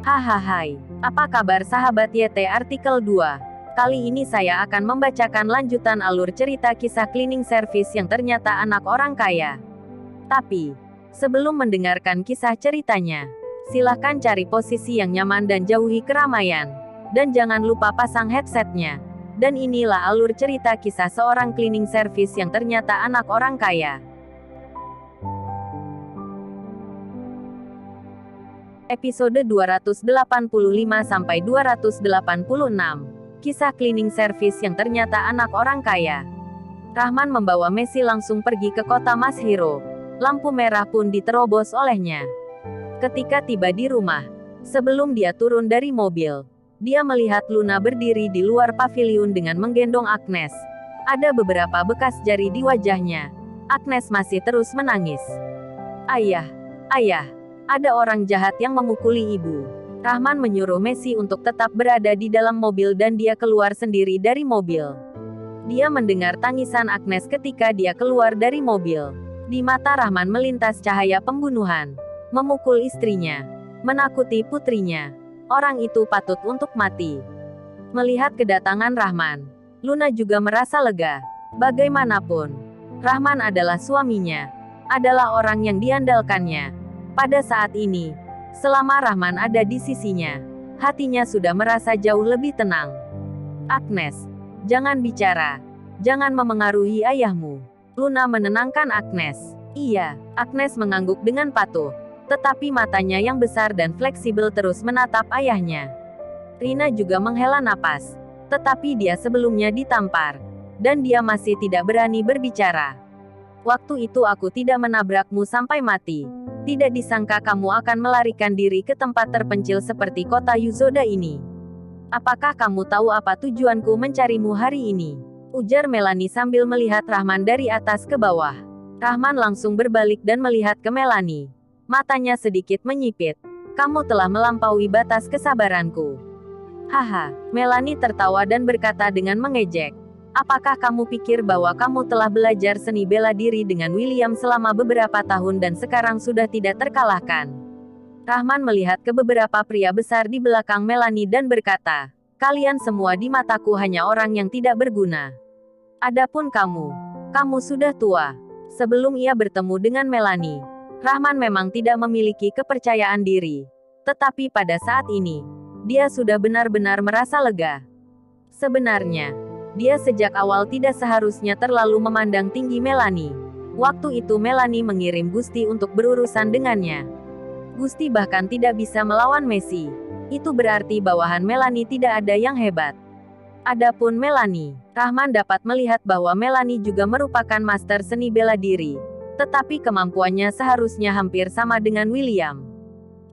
Hahaha, apa kabar sahabat YT artikel 2? Kali ini saya akan membacakan lanjutan alur cerita kisah cleaning service yang ternyata anak orang kaya. Tapi, sebelum mendengarkan kisah ceritanya, silahkan cari posisi yang nyaman dan jauhi keramaian. Dan jangan lupa pasang headsetnya. Dan inilah alur cerita kisah seorang cleaning service yang ternyata anak orang kaya. Episode 285-286. Kisah cleaning service yang ternyata anak orang kaya. Rahman membawa Messi langsung pergi ke kota Mas Hiro. Lampu merah pun diterobos olehnya. Ketika tiba di rumah, sebelum dia turun dari mobil, dia melihat Luna berdiri di luar paviliun dengan menggendong Agnes. Ada beberapa bekas jari di wajahnya. Agnes masih terus menangis. Ayah, ayah. Ada orang jahat yang memukuli ibu. Rahman menyuruh Messi untuk tetap berada di dalam mobil dan dia keluar sendiri dari mobil. Dia mendengar tangisan Agnes ketika dia keluar dari mobil. Di mata Rahman melintas cahaya pembunuhan. Memukul istrinya. Menakuti putrinya. Orang itu patut untuk mati. Melihat kedatangan Rahman, Luna juga merasa lega. Bagaimanapun, Rahman adalah suaminya. Adalah orang yang diandalkannya. Pada saat ini, selama Rahman ada di sisinya, hatinya sudah merasa jauh lebih tenang. Agnes, jangan bicara. Jangan memengaruhi ayahmu. Luna menenangkan Agnes. Iya, Agnes mengangguk dengan patuh. Tetapi matanya yang besar dan fleksibel terus menatap ayahnya. Rina juga menghela napas. Tetapi dia sebelumnya ditampar. Dan dia masih tidak berani berbicara. Waktu itu aku tidak menabrakmu sampai mati. Tidak disangka kamu akan melarikan diri ke tempat terpencil seperti kota Yuzoda ini. Apakah kamu tahu apa tujuanku mencarimu hari ini? Ujar Melanie sambil melihat Rahman dari atas ke bawah. Rahman langsung berbalik dan melihat ke Melanie. Matanya sedikit menyipit. Kamu telah melampaui batas kesabaranku. Haha, Melanie tertawa dan berkata dengan mengejek. Apakah kamu pikir bahwa kamu telah belajar seni bela diri dengan William selama beberapa tahun dan sekarang sudah tidak terkalahkan? Rahman melihat ke beberapa pria besar di belakang Melanie dan berkata, kalian semua di mataku hanya orang yang tidak berguna. Adapun kamu sudah tua. Sebelum ia bertemu dengan Melanie, Rahman memang tidak memiliki kepercayaan diri. Tetapi pada saat ini, dia sudah benar-benar merasa lega. Sebenarnya, dia sejak awal tidak seharusnya terlalu memandang tinggi Melanie. Waktu itu Melanie mengirim Gusti untuk berurusan dengannya. Gusti bahkan tidak bisa melawan Messi. Itu berarti bawahan Melanie tidak ada yang hebat. Adapun Melanie, Rahman dapat melihat bahwa Melanie juga merupakan master seni bela diri. Tetapi kemampuannya seharusnya hampir sama dengan William.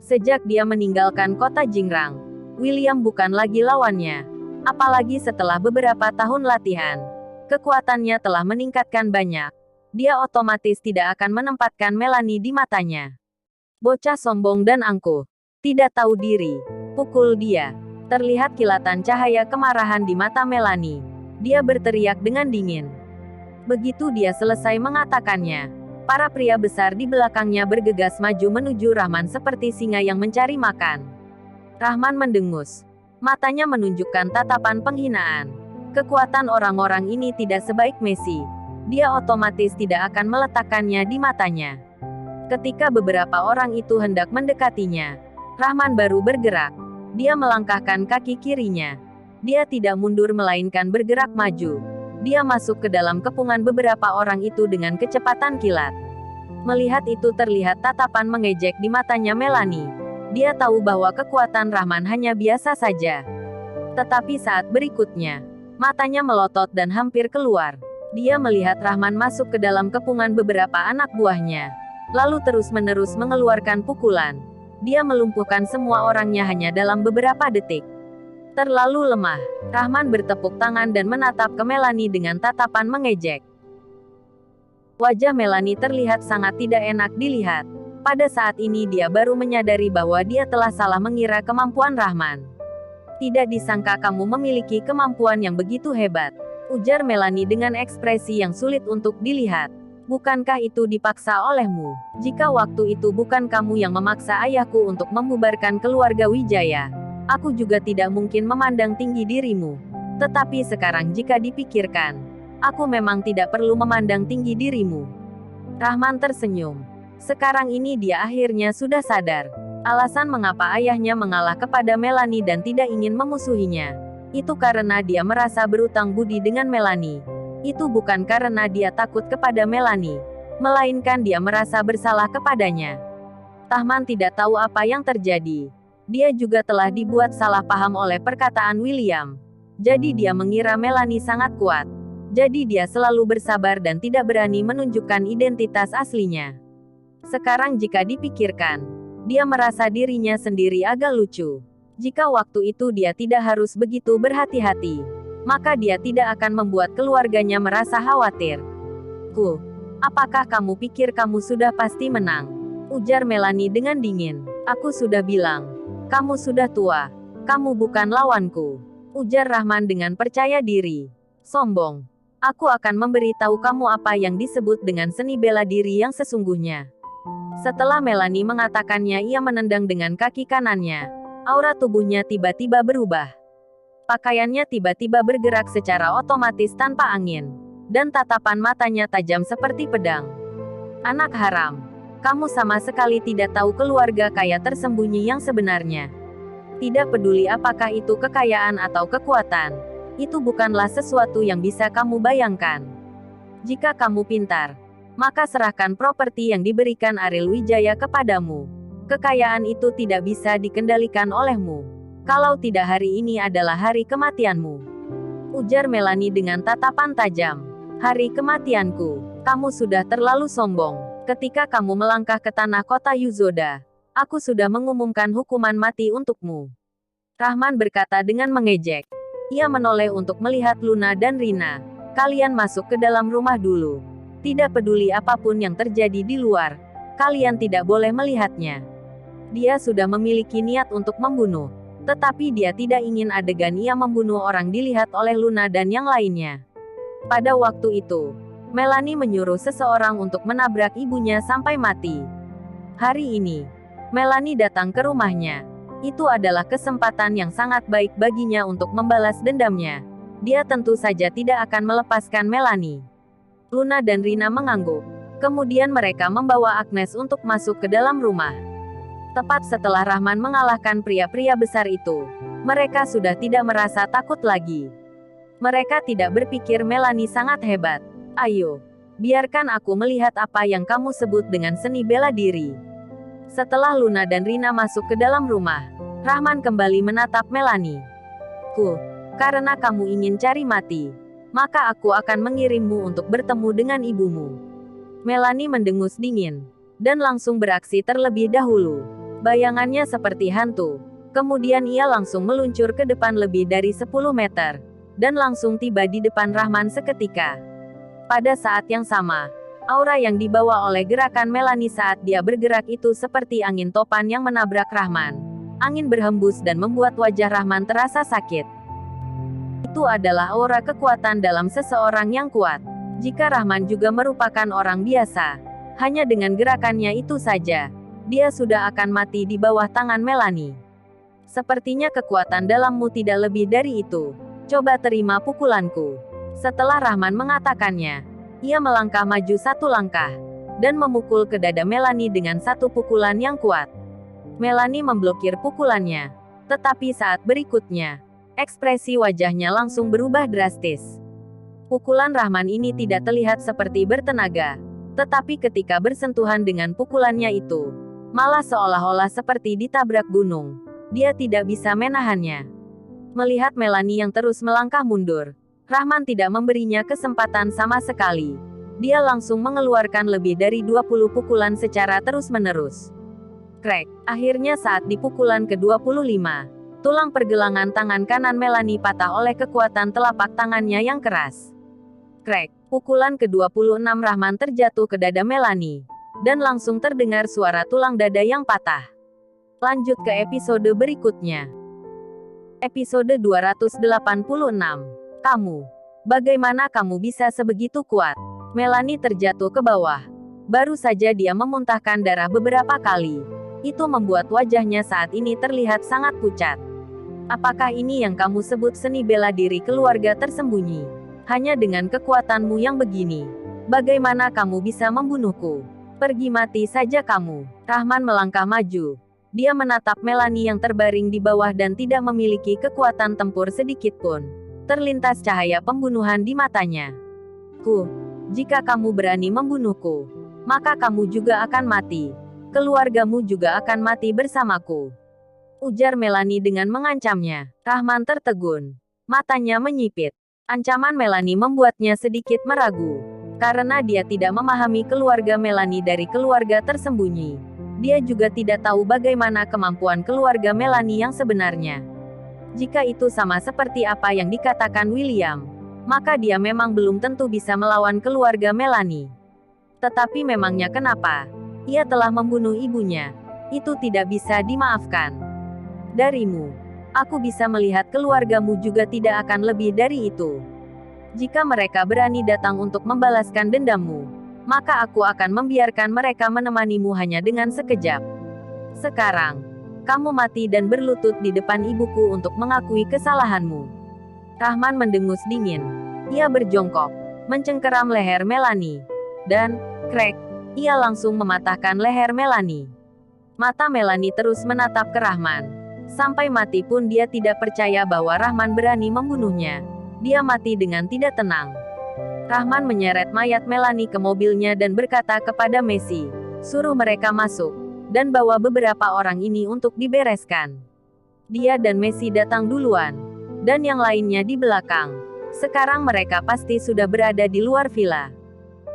Sejak dia meninggalkan kota Jingrang, William bukan lagi lawannya. Apalagi setelah beberapa tahun latihan, kekuatannya telah meningkatkan banyak. Dia otomatis tidak akan menempatkan Melanie di matanya. Bocah sombong dan angkuh, tidak tahu diri. Pukul dia. Terlihat kilatan cahaya kemarahan di mata Melanie. Dia berteriak dengan dingin. Begitu dia selesai mengatakannya, para pria besar di belakangnya bergegas maju menuju Rahman seperti singa yang mencari makan. Rahman mendengus. Matanya menunjukkan tatapan penghinaan. Kekuatan orang-orang ini tidak sebaik Messi. Dia otomatis tidak akan meletakkannya di matanya. Ketika beberapa orang itu hendak mendekatinya, Rahman baru bergerak. Dia melangkahkan kaki kirinya. Dia tidak mundur melainkan bergerak maju. Dia masuk ke dalam kepungan beberapa orang itu dengan kecepatan kilat. Melihat itu terlihat tatapan mengejek di matanya Melanie. Dia tahu bahwa kekuatan Rahman hanya biasa saja. Tetapi saat berikutnya, matanya melotot dan hampir keluar. Dia melihat Rahman masuk ke dalam kepungan beberapa anak buahnya. Lalu terus-menerus mengeluarkan pukulan. Dia melumpuhkan semua orangnya hanya dalam beberapa detik. Terlalu lemah. Rahman bertepuk tangan dan menatap ke Melanie dengan tatapan mengejek. Wajah Melanie terlihat sangat tidak enak dilihat. Pada saat ini dia baru menyadari bahwa dia telah salah mengira kemampuan Rahman. Tidak disangka kamu memiliki kemampuan yang begitu hebat, ujar Melanie dengan ekspresi yang sulit untuk dilihat. Bukankah itu dipaksa olehmu? Jika waktu itu bukan kamu yang memaksa ayahku untuk membubarkan keluarga Wijaya, aku juga tidak mungkin memandang tinggi dirimu. Tetapi sekarang jika dipikirkan, aku memang tidak perlu memandang tinggi dirimu. Rahman tersenyum. Sekarang ini dia akhirnya sudah sadar. Alasan mengapa ayahnya mengalah kepada Melanie dan tidak ingin memusuhinya, itu karena dia merasa berutang budi dengan Melanie. Itu bukan karena dia takut kepada Melanie, melainkan dia merasa bersalah kepadanya. Rahman tidak tahu apa yang terjadi. Dia juga telah dibuat salah paham oleh perkataan William. Jadi dia mengira Melanie sangat kuat. Jadi dia selalu bersabar dan tidak berani menunjukkan identitas aslinya. Sekarang jika dipikirkan, dia merasa dirinya sendiri agak lucu. Jika waktu itu dia tidak harus begitu berhati-hati, maka dia tidak akan membuat keluarganya merasa khawatir. Apakah kamu pikir kamu sudah pasti menang? Ujar Melanie dengan dingin. Aku sudah bilang, kamu sudah tua. Kamu bukan lawanku. Ujar Rahman dengan percaya diri. Sombong. Aku akan memberitahu kamu apa yang disebut dengan seni bela diri yang sesungguhnya. Setelah Melanie mengatakannya, ia menendang dengan kaki kanannya. Aura tubuhnya tiba-tiba berubah. Pakaiannya tiba-tiba bergerak secara otomatis tanpa angin. Dan tatapan matanya tajam seperti pedang. Anak haram. Kamu sama sekali tidak tahu keluarga kaya tersembunyi yang sebenarnya. Tidak peduli apakah itu kekayaan atau kekuatan. Itu bukanlah sesuatu yang bisa kamu bayangkan. Jika kamu pintar, maka serahkan properti yang diberikan Aril Wijaya kepadamu. Kekayaan itu tidak bisa dikendalikan olehmu. Kalau tidak, hari ini adalah hari kematianmu. Ujar Melanie dengan tatapan tajam. Hari kematianku. Kamu sudah terlalu sombong. Ketika kamu melangkah ke tanah kota Yuzoda, aku sudah mengumumkan hukuman mati untukmu. Rahman berkata dengan mengejek. Ia menoleh untuk melihat Luna dan Rina. Kalian masuk ke dalam rumah dulu. Tidak peduli apapun yang terjadi di luar, kalian tidak boleh melihatnya. Dia sudah memiliki niat untuk membunuh. Tetapi dia tidak ingin adegan ia membunuh orang dilihat oleh Luna dan yang lainnya. Pada waktu itu, Melanie menyuruh seseorang untuk menabrak ibunya sampai mati. Hari ini, Melanie datang ke rumahnya. Itu adalah kesempatan yang sangat baik baginya untuk membalas dendamnya. Dia tentu saja tidak akan melepaskan Melanie. Luna dan Rina mengangguk. Kemudian mereka membawa Agnes untuk masuk ke dalam rumah. Tepat setelah Rahman mengalahkan pria-pria besar itu, mereka sudah tidak merasa takut lagi. Mereka tidak berpikir Melanie sangat hebat. Ayo, biarkan aku melihat apa yang kamu sebut dengan seni bela diri. Setelah Luna dan Rina masuk ke dalam rumah, Rahman kembali menatap Melanie. Karena kamu ingin cari mati, maka aku akan mengirimmu untuk bertemu dengan ibumu. Melanie mendengus dingin, dan langsung beraksi terlebih dahulu. Bayangannya seperti hantu. Kemudian ia langsung meluncur ke depan lebih dari 10 meter. Dan langsung tiba di depan Rahman seketika. Pada saat yang sama, aura yang dibawa oleh gerakan Melanie saat dia bergerak itu seperti angin topan yang menabrak Rahman. Angin berhembus dan membuat wajah Rahman terasa sakit. Itu adalah aura kekuatan dalam seseorang yang kuat. Jika Rahman juga merupakan orang biasa, hanya dengan gerakannya itu saja, dia sudah akan mati di bawah tangan Melanie. Sepertinya kekuatan dalammu tidak lebih dari itu. Coba terima pukulanku. Setelah Rahman mengatakannya, ia melangkah maju 1 langkah, dan memukul ke dada Melanie dengan 1 pukulan yang kuat. Melanie memblokir pukulannya. Tetapi saat berikutnya, ekspresi wajahnya langsung berubah drastis. Pukulan Rahman ini tidak terlihat seperti bertenaga. Tetapi ketika bersentuhan dengan pukulannya itu, malah seolah-olah seperti ditabrak gunung. Dia tidak bisa menahannya. Melihat Melanie yang terus melangkah mundur, Rahman tidak memberinya kesempatan sama sekali. Dia langsung mengeluarkan lebih dari 20 pukulan secara terus-menerus. Krek, akhirnya saat di pukulan ke-25, tulang pergelangan tangan kanan Melanie patah oleh kekuatan telapak tangannya yang keras. Krek, pukulan ke-26 Rahman terjatuh ke dada Melanie. Dan langsung terdengar suara tulang dada yang patah. Lanjut ke episode berikutnya. Episode 286. Kamu. Bagaimana kamu bisa sebegitu kuat? Melanie terjatuh ke bawah. Baru saja dia memuntahkan darah beberapa kali. Itu membuat wajahnya saat ini terlihat sangat pucat. Apakah ini yang kamu sebut seni bela diri keluarga tersembunyi? Hanya dengan kekuatanmu yang begini, bagaimana kamu bisa membunuhku? Pergi mati saja kamu. Rahman melangkah maju. Dia menatap Melanie yang terbaring di bawah dan tidak memiliki kekuatan tempur sedikit pun. Terlintas cahaya pembunuhan di matanya. Jika kamu berani membunuhku, maka kamu juga akan mati. Keluargamu juga akan mati bersamaku. Ujar Melanie dengan mengancamnya. Rahman tertegun. Matanya menyipit. Ancaman Melanie membuatnya sedikit meragu. Karena dia tidak memahami keluarga Melanie dari keluarga tersembunyi. Dia juga tidak tahu bagaimana kemampuan keluarga Melanie yang sebenarnya. Jika itu sama seperti apa yang dikatakan William, maka dia memang belum tentu bisa melawan keluarga Melanie. Tetapi memangnya kenapa? Ia telah membunuh ibunya. Itu tidak bisa dimaafkan. Darimu, aku bisa melihat keluargamu juga tidak akan lebih dari itu. Jika mereka berani datang untuk membalaskan dendammu, maka aku akan membiarkan mereka menemanimu hanya dengan sekejap. Sekarang, kamu mati dan berlutut di depan ibuku untuk mengakui kesalahanmu. Rahman mendengus dingin. Ia berjongkok, mencengkeram leher Melanie. Dan, krek, ia langsung mematahkan leher Melanie. Mata Melanie terus menatap ke Rahman. Sampai mati pun dia tidak percaya bahwa Rahman berani membunuhnya. Dia mati dengan tidak tenang. Rahman menyeret mayat Melanie ke mobilnya dan berkata kepada Messi, "Suruh mereka masuk, dan bawa beberapa orang ini untuk dibereskan." Dia dan Messi datang duluan, dan yang lainnya di belakang. Sekarang mereka pasti sudah berada di luar villa.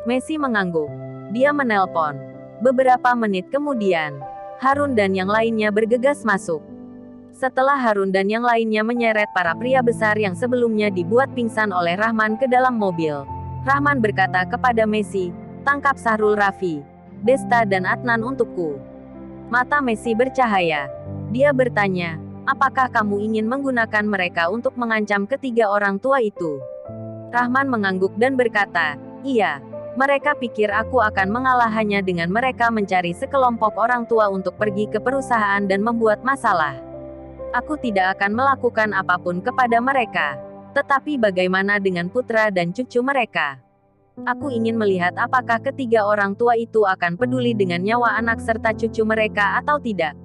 Messi mengangguk. Dia menelpon. Beberapa menit kemudian, Harun dan yang lainnya bergegas masuk. Setelah Harun dan yang lainnya menyeret para pria besar yang sebelumnya dibuat pingsan oleh Rahman ke dalam mobil, Rahman berkata kepada Messi, "Tangkap Sahrul Rafi, Desta dan Adnan untukku." Mata Messi bercahaya. Dia bertanya, "Apakah kamu ingin menggunakan mereka untuk mengancam ketiga orang tua itu?" Rahman mengangguk dan berkata, "Iya. Mereka pikir aku akan mengalah hanya dengan mereka mencari sekelompok orang tua untuk pergi ke perusahaan dan membuat masalah. Aku tidak akan melakukan apapun kepada mereka. Tetapi bagaimana dengan putra dan cucu mereka? Aku ingin melihat apakah ketiga orang tua itu akan peduli dengan nyawa anak serta cucu mereka atau tidak."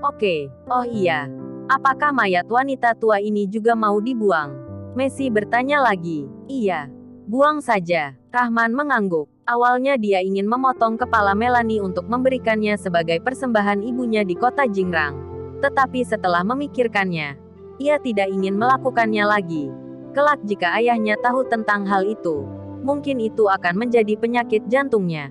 "Oke, oh iya. Apakah mayat wanita tua ini juga mau dibuang?" Messi bertanya lagi. "Iya. Buang saja." Rahman mengangguk. Awalnya dia ingin memotong kepala Melanie untuk memberikannya sebagai persembahan ibunya di kota Jingrang. Tetapi setelah memikirkannya, ia tidak ingin melakukannya lagi. Kelak jika ayahnya tahu tentang hal itu, mungkin itu akan menjadi penyakit jantungnya.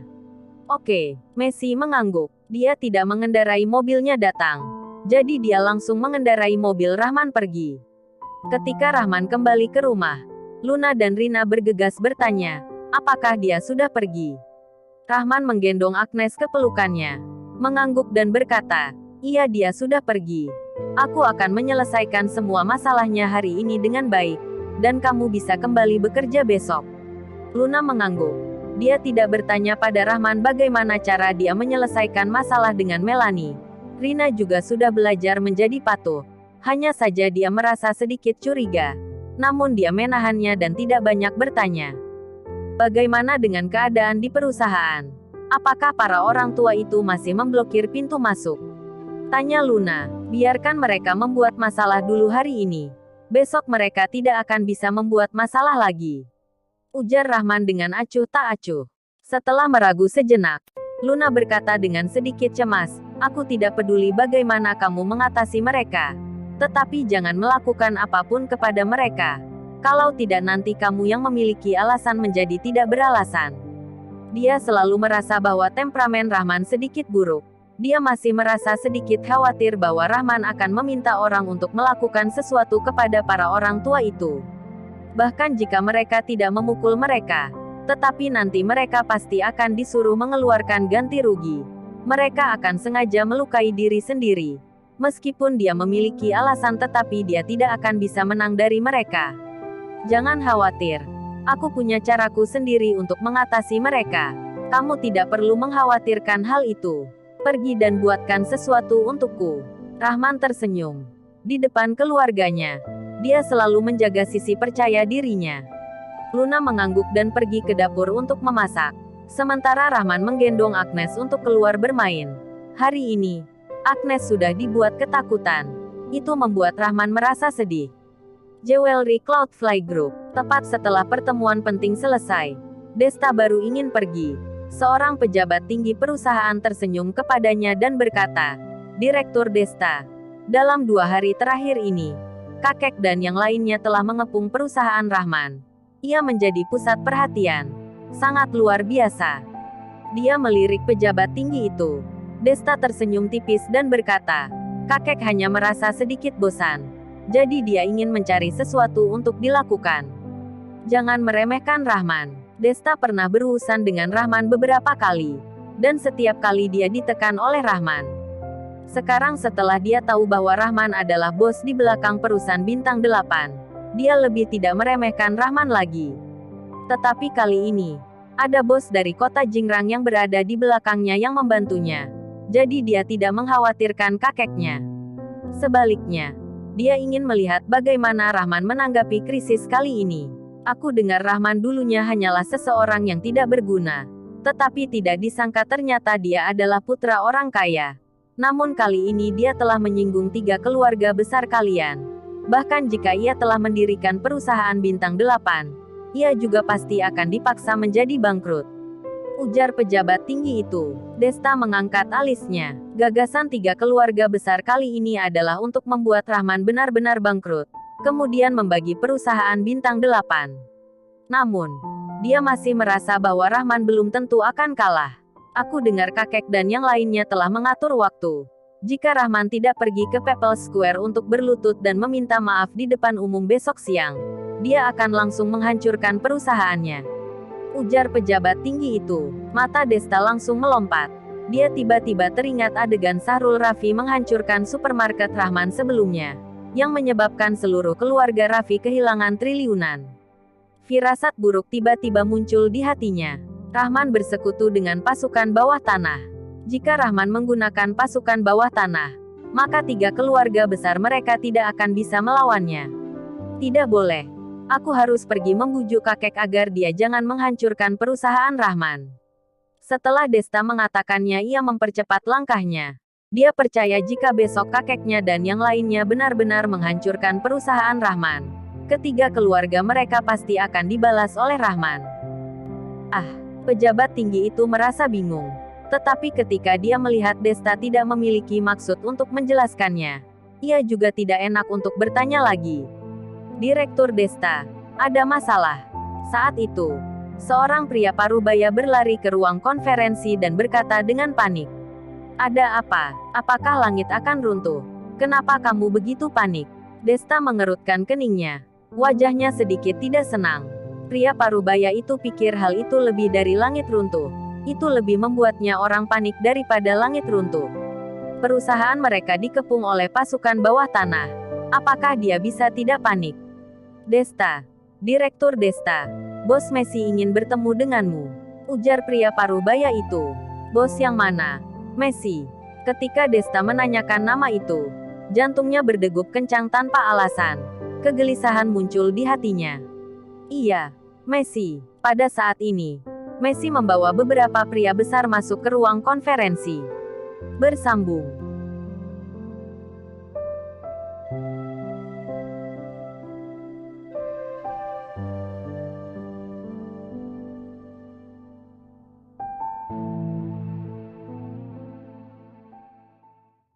"Oke." Messi mengangguk. Dia tidak mengendarai mobilnya datang. Jadi dia langsung mengendarai mobil Rahman pergi. Ketika Rahman kembali ke rumah, Luna dan Rina bergegas bertanya, apakah dia sudah pergi. Rahman menggendong Agnes ke pelukannya, mengangguk dan berkata, "Iya, dia sudah pergi. Aku akan menyelesaikan semua masalahnya hari ini dengan baik, dan kamu bisa kembali bekerja besok." Luna mengangguk. Dia tidak bertanya pada Rahman bagaimana cara dia menyelesaikan masalah dengan Melanie. Rina juga sudah belajar menjadi patuh. Hanya saja dia merasa sedikit curiga. Namun dia menahannya dan tidak banyak bertanya. "Bagaimana dengan keadaan di perusahaan? Apakah para orang tua itu masih memblokir pintu masuk?" tanya Luna. "Biarkan mereka membuat masalah dulu hari ini. Besok mereka tidak akan bisa membuat masalah lagi," ujar Rahman dengan acuh tak acuh. Setelah meragu sejenak, Luna berkata dengan sedikit cemas, "Aku tidak peduli bagaimana kamu mengatasi mereka. Tetapi jangan melakukan apapun kepada mereka. Kalau tidak nanti kamu yang memiliki alasan menjadi tidak beralasan." Dia selalu merasa bahwa temperamen Rahman sedikit buruk. Dia masih merasa sedikit khawatir bahwa Rahman akan meminta orang untuk melakukan sesuatu kepada para orang tua itu. Bahkan jika mereka tidak memukul mereka. Tetapi nanti mereka pasti akan disuruh mengeluarkan ganti rugi. Mereka akan sengaja melukai diri sendiri. Meskipun dia memiliki alasan tetapi dia tidak akan bisa menang dari mereka. "Jangan khawatir. Aku punya caraku sendiri untuk mengatasi mereka. Kamu tidak perlu mengkhawatirkan hal itu. Pergi dan buatkan sesuatu untukku. Rahman tersenyum. Di depan keluarganya, dia selalu menjaga sisi percaya dirinya. Luna mengangguk dan pergi ke dapur untuk memasak. Sementara Rahman menggendong Agnes untuk keluar bermain. Hari ini, Agnes sudah dibuat ketakutan. Itu membuat Rahman merasa sedih. Jewelry Cloudfly Group. Tepat setelah pertemuan penting selesai, Desta baru ingin pergi. Seorang pejabat tinggi perusahaan tersenyum kepadanya dan berkata, "Direktur Desta, dalam 2 hari terakhir ini, kakek dan yang lainnya telah mengepung perusahaan Rahman. Ia menjadi pusat perhatian. Sangat luar biasa." Dia melirik pejabat tinggi itu. Desta tersenyum tipis dan berkata, "Kakek hanya merasa sedikit bosan. Jadi dia ingin mencari sesuatu untuk dilakukan. Jangan meremehkan Rahman." Desta pernah berurusan dengan Rahman beberapa kali. Dan setiap kali dia ditekan oleh Rahman. Sekarang setelah dia tahu bahwa Rahman adalah bos di belakang perusahaan Bintang 8, dia lebih tidak meremehkan Rahman lagi. Tetapi kali ini, ada bos dari kota Jingrang yang berada di belakangnya yang membantunya. Jadi dia tidak mengkhawatirkan kakeknya. Sebaliknya, dia ingin melihat bagaimana Rahman menanggapi krisis kali ini. Aku dengar Rahman dulunya hanyalah seseorang yang tidak berguna. Tetapi tidak disangka ternyata dia adalah putra orang kaya. Namun kali ini dia telah menyinggung 3 keluarga besar kalian. Bahkan jika ia telah mendirikan perusahaan Bintang 8, ia juga pasti akan dipaksa menjadi bangkrut. Ujar pejabat tinggi itu. Desta mengangkat alisnya. Gagasan 3 keluarga besar kali ini adalah untuk membuat Rahman benar-benar bangkrut. Kemudian membagi perusahaan Bintang 8. Namun, dia masih merasa bahwa Rahman belum tentu akan kalah. Aku dengar kakek dan yang lainnya telah mengatur waktu. Jika Rahman tidak pergi ke People Square untuk berlutut dan meminta maaf di depan umum besok siang, dia akan langsung menghancurkan perusahaannya. Ujar pejabat tinggi itu. Mata Desta langsung melompat. Dia tiba-tiba teringat adegan Sahrul Raffi menghancurkan supermarket Rahman sebelumnya, yang menyebabkan seluruh keluarga Raffi kehilangan triliunan. Firasat buruk tiba-tiba muncul di hatinya. Rahman bersekutu dengan pasukan bawah tanah. Jika Rahman menggunakan pasukan bawah tanah, maka 3 keluarga besar mereka tidak akan bisa melawannya. Tidak boleh. Aku harus pergi membujuk kakek agar dia jangan menghancurkan perusahaan Rahman. Setelah Desta mengatakannya, ia mempercepat langkahnya. Dia percaya jika besok kakeknya dan yang lainnya benar-benar menghancurkan perusahaan Rahman, ketiga keluarga mereka pasti akan dibalas oleh Rahman. Pejabat tinggi itu merasa bingung. Tetapi ketika dia melihat Desta tidak memiliki maksud untuk menjelaskannya, ia juga tidak enak untuk bertanya lagi. "Direktur Desta, ada masalah." Saat itu, seorang pria parubaya berlari ke ruang konferensi dan berkata dengan panik, "Ada apa? Apakah langit akan runtuh? Kenapa kamu begitu panik?" Desta mengerutkan keningnya. Wajahnya sedikit tidak senang. Pria parubaya itu pikir hal itu lebih dari langit runtuh. Itu lebih membuatnya orang panik daripada langit runtuh. Perusahaan mereka dikepung oleh pasukan bawah tanah. Apakah dia bisa tidak panik? "Desta, Direktur Desta, Bos Messi ingin bertemu denganmu," ujar pria parubaya itu. "Bos yang mana?" "Messi." Ketika Desta menanyakan nama itu, jantungnya berdegup kencang tanpa alasan. Kegelisahan muncul di hatinya. Iya, Messi. Pada saat ini, Messi membawa beberapa pria besar masuk ke ruang konferensi. Bersambung.